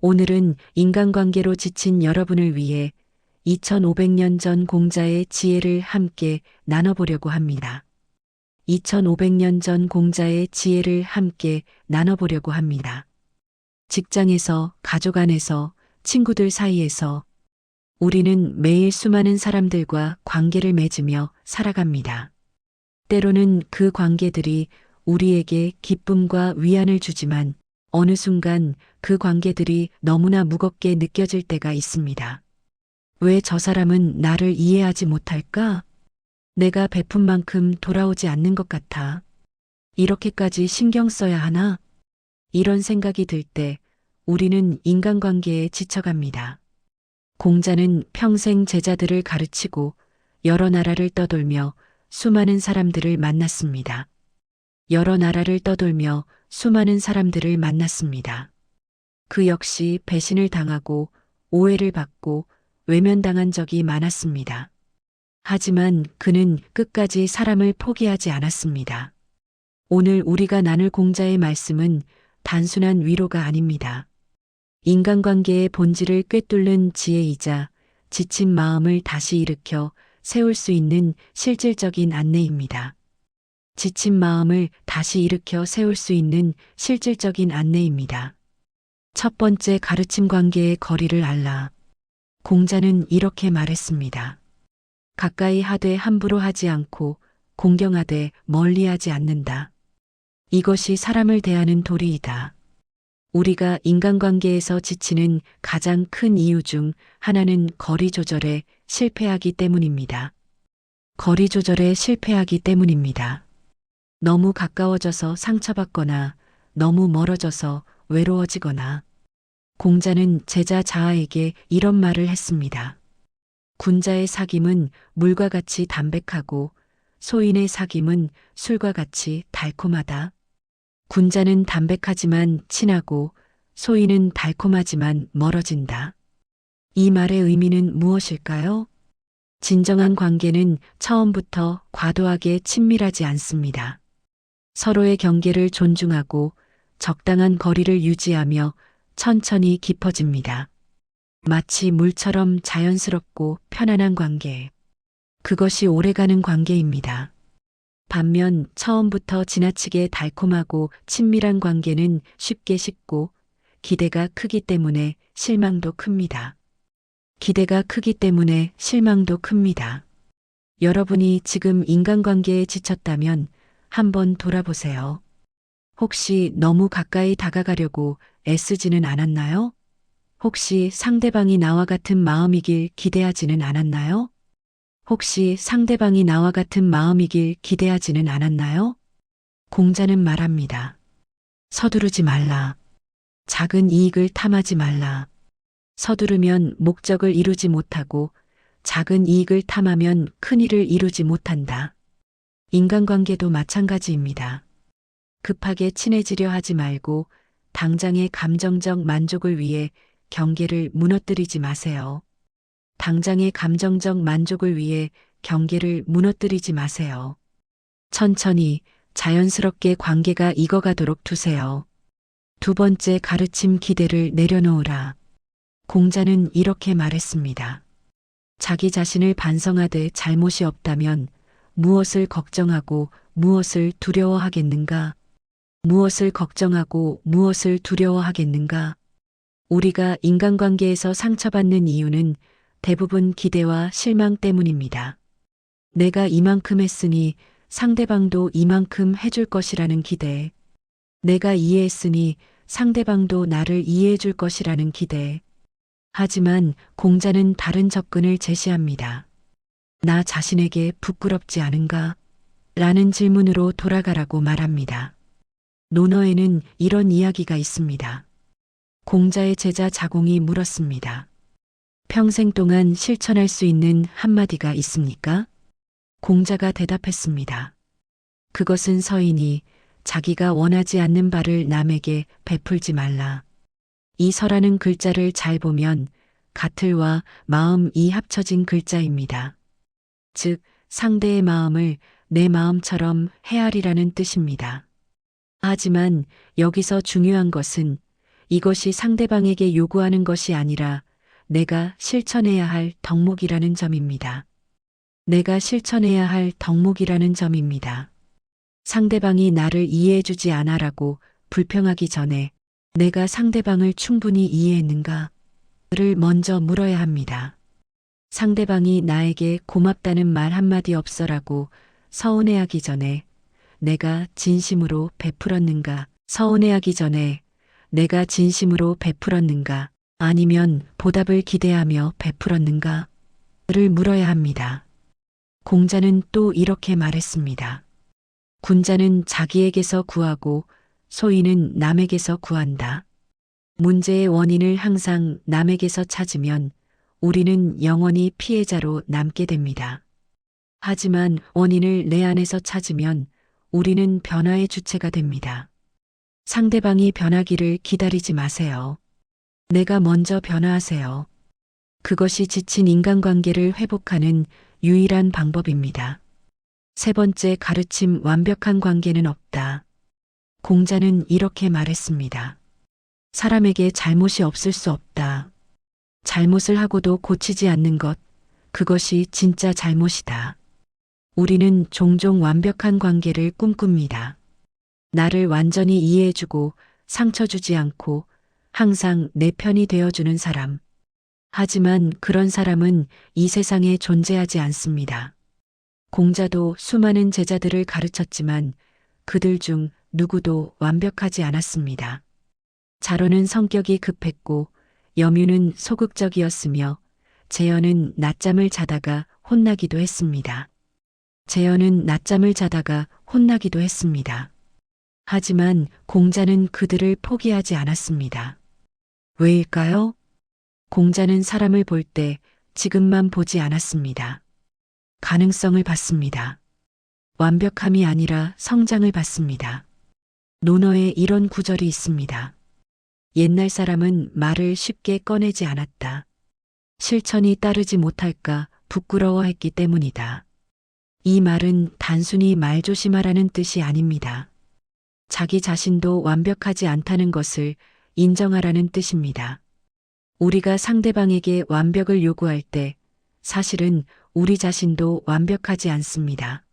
오늘은 인간관계로 지친 여러분을 위해 2500년 전 공자의 지혜를 함께 나눠보려고 합니다. 2500년 전 공자의 지혜를 함께 나눠보려고 합니다. 직장에서, 가족 안에서, 친구들 사이에서 우리는 매일 수많은 사람들과 관계를 맺으며 살아갑니다. 때로는 그 관계들이 우리에게 기쁨과 위안을 주지만 어느 순간 그 관계들이 너무나 무겁게 느껴질 때가 있습니다. 왜 저 사람은 나를 이해하지 못할까? 내가 베푼 만큼 돌아오지 않는 것 같아. 이렇게까지 신경 써야 하나? 이런 생각이 들 때 우리는 인간관계에 지쳐갑니다. 공자는 평생 제자들을 가르치고 여러 나라를 떠돌며 수많은 사람들을 만났습니다. 여러 나라를 떠돌며 수많은 사람들을 만났습니다. 그 역시 배신을 당하고 오해를 받고 외면당한 적이 많았습니다. 하지만 그는 끝까지 사람을 포기하지 않았습니다. 오늘 우리가 나눌 공자의 말씀은 단순한 위로가 아닙니다. 인간관계의 본질을 꿰뚫는 지혜이자 지친 마음을 다시 일으켜 세울 수 있는 실질적인 안내입니다. 지친 마음을 다시 일으켜 세울 수 있는 실질적인 안내입니다. 첫 번째 가르침 관계의 거리를 알라. 공자는 이렇게 말했습니다. 가까이 하되 함부로 하지 않고 공경하되 멀리하지 않는다. 이것이 사람을 대하는 도리이다. 우리가 인간관계에서 지치는 가장 큰 이유 중 하나는 거리 조절에 실패하기 때문입니다. 거리 조절에 실패하기 때문입니다. 너무 가까워져서 상처받거나 너무 멀어져서 외로워지거나. 공자는 제자 자아에게 이런 말을 했습니다. 군자의 사귐은 물과 같이 담백하고 소인의 사귐은 술과 같이 달콤하다. 군자는 담백하지만 친하고 소인은 달콤하지만 멀어진다. 이 말의 의미는 무엇일까요? 진정한 관계는 처음부터 과도하게 친밀하지 않습니다. 서로의 경계를 존중하고 적당한 거리를 유지하며 천천히 깊어집니다. 마치 물처럼 자연스럽고 편안한 관계. 그것이 오래가는 관계입니다. 반면 처음부터 지나치게 달콤하고 친밀한 관계는 쉽게 식고 기대가 크기 때문에 실망도 큽니다. 기대가 크기 때문에 실망도 큽니다. 여러분이 지금 인간관계에 지쳤다면 한번 돌아보세요. 혹시 너무 가까이 다가가려고 애쓰지는 않았나요? 혹시 상대방이 나와 같은 마음이길 기대하지는 않았나요? 혹시 상대방이 나와 같은 마음이길 기대하지는 않았나요? 공자는 말합니다. 서두르지 말라. 작은 이익을 탐하지 말라. 서두르면 목적을 이루지 못하고 작은 이익을 탐하면 큰 일을 이루지 못한다. 인간관계도 마찬가지입니다. 급하게 친해지려 하지 말고 당장의 감정적 만족을 위해 경계를 무너뜨리지 마세요. 당장의 감정적 만족을 위해 경계를 무너뜨리지 마세요. 천천히 자연스럽게 관계가 익어가도록 두세요. 두 번째 가르침 기대를 내려놓으라. 공자는 이렇게 말했습니다. 자기 자신을 반성하되 잘못이 없다면 무엇을 걱정하고 무엇을 두려워하겠는가? 무엇을 걱정하고 무엇을 두려워하겠는가? 우리가 인간관계에서 상처받는 이유는 대부분 기대와 실망 때문입니다. 내가 이만큼 했으니 상대방도 이만큼 해줄 것이라는 기대. 내가 이해했으니 상대방도 나를 이해해 줄 것이라는 기대. 하지만 공자는 다른 접근을 제시합니다. 나 자신에게 부끄럽지 않은가? 라는 질문으로 돌아가라고 말합니다. 논어에는 이런 이야기가 있습니다. 공자의 제자 자공이 물었습니다. 평생 동안 실천할 수 있는 한마디가 있습니까? 공자가 대답했습니다. 그것은 서인이 자기가 원하지 않는 바를 남에게 베풀지 말라. 이 서라는 글자를 잘 보면 가틀과 마음이 합쳐진 글자입니다. 즉, 상대의 마음을 내 마음처럼 헤아리라는 뜻입니다. 하지만 여기서 중요한 것은 이것이 상대방에게 요구하는 것이 아니라 내가 실천해야 할 덕목이라는 점입니다. 내가 실천해야 할 덕목이라는 점입니다. 상대방이 나를 이해해주지 않아라고 불평하기 전에 내가 상대방을 충분히 이해했는가를 먼저 물어야 합니다. 상대방이 나에게 고맙다는 말 한마디 없어라고 서운해하기 전에 내가 진심으로 베풀었는가, 서운해하기 전에 내가 진심으로 베풀었는가, 아니면 보답을 기대하며 베풀었는가를 물어야 합니다. 공자는 또 이렇게 말했습니다. 군자는 자기에게서 구하고 소인은 남에게서 구한다. 문제의 원인을 항상 남에게서 찾으면 우리는 영원히 피해자로 남게 됩니다. 하지만 원인을 내 안에서 찾으면 우리는 변화의 주체가 됩니다. 상대방이 변하기를 기다리지 마세요. 내가 먼저 변화하세요. 그것이 지친 인간관계를 회복하는 유일한 방법입니다. 세 번째 가르침, 완벽한 관계는 없다. 공자는 이렇게 말했습니다. 사람에게 잘못이 없을 수 없다. 잘못을 하고도 고치지 않는 것, 그것이 진짜 잘못이다. 우리는 종종 완벽한 관계를 꿈꿉니다. 나를 완전히 이해해주고 상처 주지 않고 항상 내 편이 되어주는 사람. 하지만 그런 사람은 이 세상에 존재하지 않습니다. 공자도 수많은 제자들을 가르쳤지만 그들 중 누구도 완벽하지 않았습니다. 자로는 성격이 급했고 염유는 소극적이었으며 재현은 낮잠을 자다가 혼나기도 했습니다. 재현은 낮잠을 자다가 혼나기도 했습니다. 하지만 공자는 그들을 포기하지 않았습니다. 왜일까요? 공자는 사람을 볼 때 지금만 보지 않았습니다. 가능성을 봤습니다. 완벽함이 아니라 성장을 봤습니다. 논어에 이런 구절이 있습니다. 옛날 사람은 말을 쉽게 꺼내지 않았다. 실천이 따르지 못할까 부끄러워했기 때문이다. 이 말은 단순히 말조심하라는 뜻이 아닙니다. 자기 자신도 완벽하지 않다는 것을 인정하라는 뜻입니다. 우리가 상대방에게 완벽을 요구할 때 사실은 우리 자신도 완벽하지 않습니다.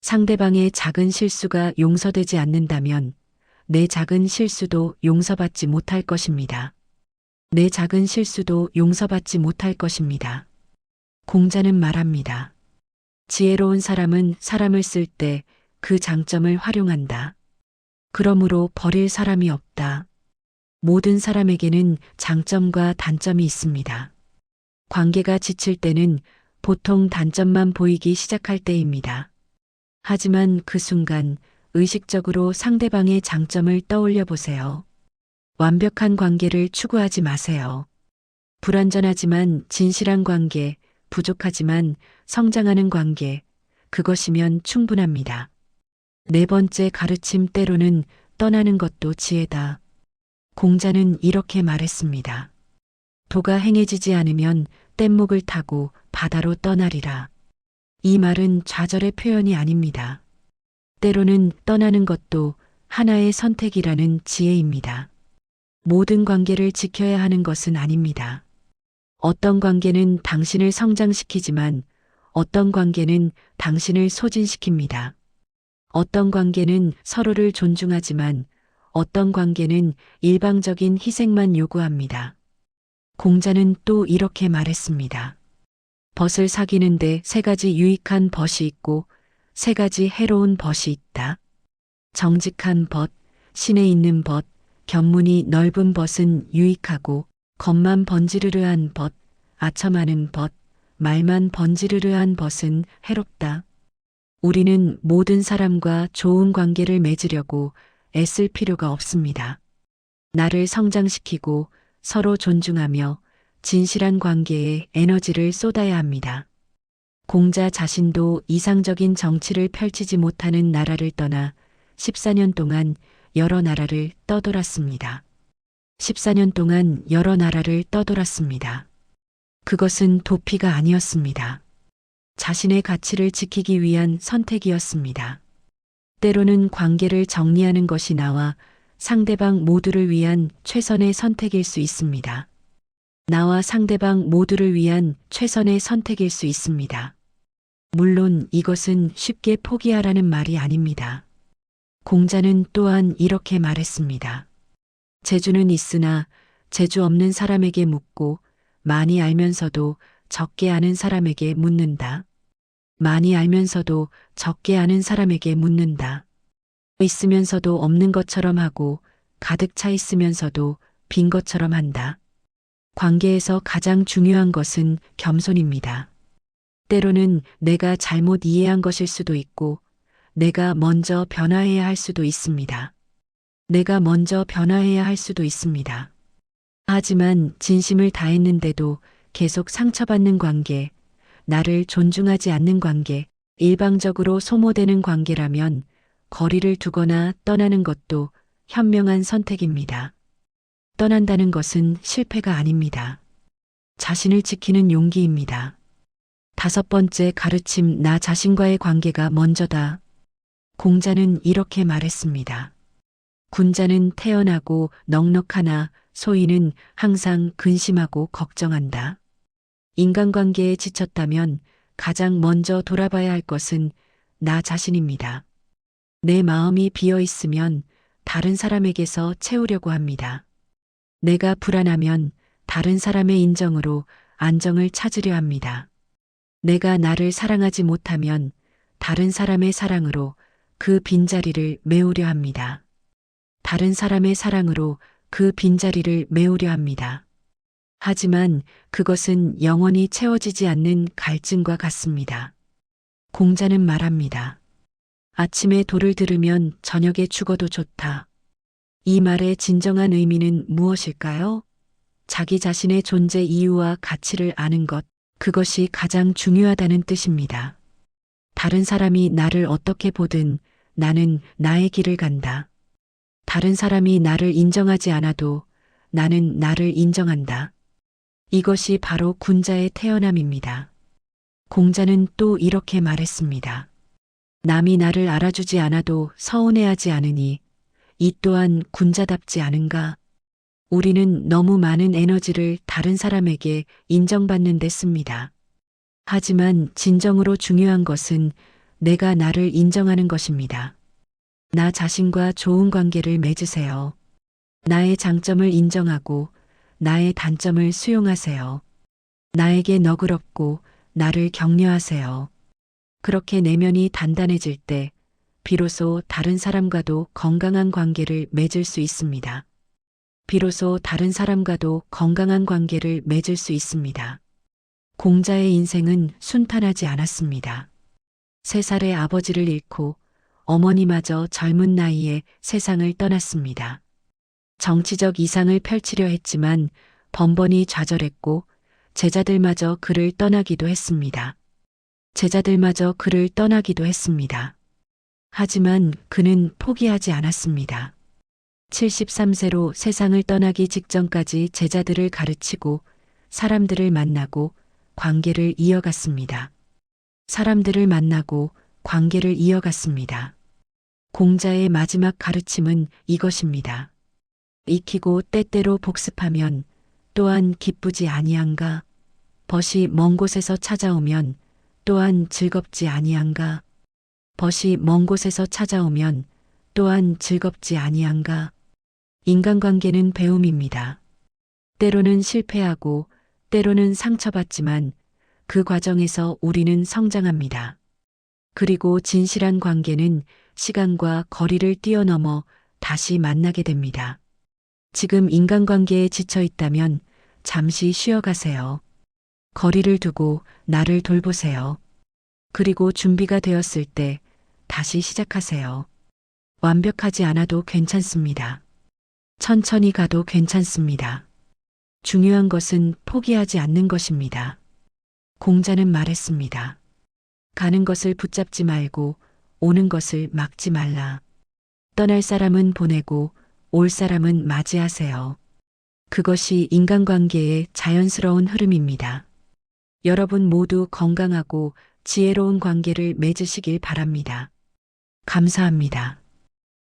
상대방의 작은 실수가 용서되지 않는다면 내 작은 실수도 용서받지 못할 것입니다. 내 작은 실수도 용서받지 못할 것입니다. 공자는 말합니다. 지혜로운 사람은 사람을 쓸 때 그 장점을 활용한다. 그러므로 버릴 사람이 없다. 모든 사람에게는 장점과 단점이 있습니다. 관계가 지칠 때는 보통 단점만 보이기 시작할 때입니다. 하지만 그 순간 의식적으로 상대방의 장점을 떠올려 보세요. 완벽한 관계를 추구하지 마세요. 불완전하지만 진실한 관계, 부족하지만 성장하는 관계, 그것이면 충분합니다. 네 번째 가르침, 때로는 떠나는 것도 지혜다. 공자는 이렇게 말했습니다. 도가 행해지지 않으면 뗏목을 타고 바다로 떠나리라. 이 말은 좌절의 표현이 아닙니다. 때로는 떠나는 것도 하나의 선택이라는 지혜입니다. 모든 관계를 지켜야 하는 것은 아닙니다. 어떤 관계는 당신을 성장시키지만 어떤 관계는 당신을 소진시킵니다. 어떤 관계는 서로를 존중하지만 어떤 관계는 일방적인 희생만 요구합니다. 공자는 또 이렇게 말했습니다. 벗을 사귀는데 3가지 유익한 벗이 있고 3가지 해로운 벗이 있다. 정직한 벗, 신에 있는 벗, 견문이 넓은 벗은 유익하고 겉만 번지르르한 벗, 아첨하는 벗, 말만 번지르르한 벗은 해롭다. 우리는 모든 사람과 좋은 관계를 맺으려고 애쓸 필요가 없습니다. 나를 성장시키고 서로 존중하며 진실한 관계에 에너지를 쏟아야 합니다. 공자 자신도 이상적인 정치를 펼치지 못하는 나라를 떠나 14년 동안 여러 나라를 떠돌았습니다. 14년 동안 여러 나라를 떠돌았습니다. 그것은 도피가 아니었습니다. 자신의 가치를 지키기 위한 선택이었습니다. 때로는 관계를 정리하는 것이 나와 상대방 모두를 위한 최선의 선택일 수 있습니다. 나와 상대방 모두를 위한 최선의 선택일 수 있습니다. 물론 이것은 쉽게 포기하라는 말이 아닙니다. 공자는 또한 이렇게 말했습니다. 재주는 있으나 재주 없는 사람에게 묻고 많이 알면서도 적게 아는 사람에게 묻는다. 많이 알면서도 적게 아는 사람에게 묻는다. 있으면서도 없는 것처럼 하고 가득 차 있으면서도 빈 것처럼 한다. 관계에서 가장 중요한 것은 겸손입니다. 때로는 내가 잘못 이해한 것일 수도 있고 내가 먼저 변화해야 할 수도 있습니다. 내가 먼저 변화해야 할 수도 있습니다. 하지만 진심을 다했는데도 계속 상처받는 관계, 나를 존중하지 않는 관계, 일방적으로 소모되는 관계라면 거리를 두거나 떠나는 것도 현명한 선택입니다. 떠난다는 것은 실패가 아닙니다. 자신을 지키는 용기입니다. 5번째 가르침, 나 자신과의 관계가 먼저다. 공자는 이렇게 말했습니다. 군자는 태연하고 넉넉하나 소인은 항상 근심하고 걱정한다. 인간관계에 지쳤다면 가장 먼저 돌아봐야 할 것은 나 자신입니다. 내 마음이 비어 있으면 다른 사람에게서 채우려고 합니다. 내가 불안하면 다른 사람의 인정으로 안정을 찾으려 합니다. 내가 나를 사랑하지 못하면 다른 사람의 사랑으로 그 빈자리를 메우려 합니다. 다른 사람의 사랑으로 그 빈자리를 메우려 합니다. 하지만 그것은 영원히 채워지지 않는 갈증과 같습니다. 공자는 말합니다. 아침에 도를 들으면 저녁에 죽어도 좋다. 이 말의 진정한 의미는 무엇일까요? 자기 자신의 존재 이유와 가치를 아는 것, 그것이 가장 중요하다는 뜻입니다. 다른 사람이 나를 어떻게 보든 나는 나의 길을 간다. 다른 사람이 나를 인정하지 않아도 나는 나를 인정한다. 이것이 바로 군자의 태어남입니다. 공자는 또 이렇게 말했습니다. 남이 나를 알아주지 않아도 서운해하지 않으니 이 또한 군자답지 않은가? 우리는 너무 많은 에너지를 다른 사람에게 인정받는 데 씁니다. 하지만 진정으로 중요한 것은 내가 나를 인정하는 것입니다. 나 자신과 좋은 관계를 맺으세요. 나의 장점을 인정하고 나의 단점을 수용하세요. 나에게 너그럽고 나를 격려하세요. 그렇게 내면이 단단해질 때 비로소 다른 사람과도 건강한 관계를 맺을 수 있습니다. 비로소 다른 사람과도 건강한 관계를 맺을 수 있습니다. 공자의 인생은 순탄하지 않았습니다. 3살의 아버지를 잃고 어머니마저 젊은 나이에 세상을 떠났습니다. 정치적 이상을 펼치려 했지만 번번이 좌절했고 제자들마저 그를 떠나기도 했습니다. 제자들마저 그를 떠나기도 했습니다. 하지만 그는 포기하지 않았습니다. 73세로 세상을 떠나기 직전까지 제자들을 가르치고 사람들을 만나고 관계를 이어갔습니다. 사람들을 만나고 관계를 이어갔습니다. 공자의 마지막 가르침은 이것입니다. 익히고 때때로 복습하면 또한 기쁘지 아니한가? 벗이 먼 곳에서 찾아오면 또한 즐겁지 아니한가? 벗이 먼 곳에서 찾아오면 또한 즐겁지 아니한가? 인간관계는 배움입니다. 때로는 실패하고 때로는 상처받지만 그 과정에서 우리는 성장합니다. 그리고 진실한 관계는 시간과 거리를 뛰어넘어 다시 만나게 됩니다. 지금 인간관계에 지쳐 있다면 잠시 쉬어가세요. 거리를 두고 나를 돌보세요. 그리고 준비가 되었을 때 다시 시작하세요. 완벽하지 않아도 괜찮습니다. 천천히 가도 괜찮습니다. 중요한 것은 포기하지 않는 것입니다. 공자는 말했습니다. 가는 것을 붙잡지 말고 오는 것을 막지 말라. 떠날 사람은 보내고 올 사람은 맞이하세요. 그것이 인간관계의 자연스러운 흐름입니다. 여러분 모두 건강하고 지혜로운 관계를 맺으시길 바랍니다. 감사합니다.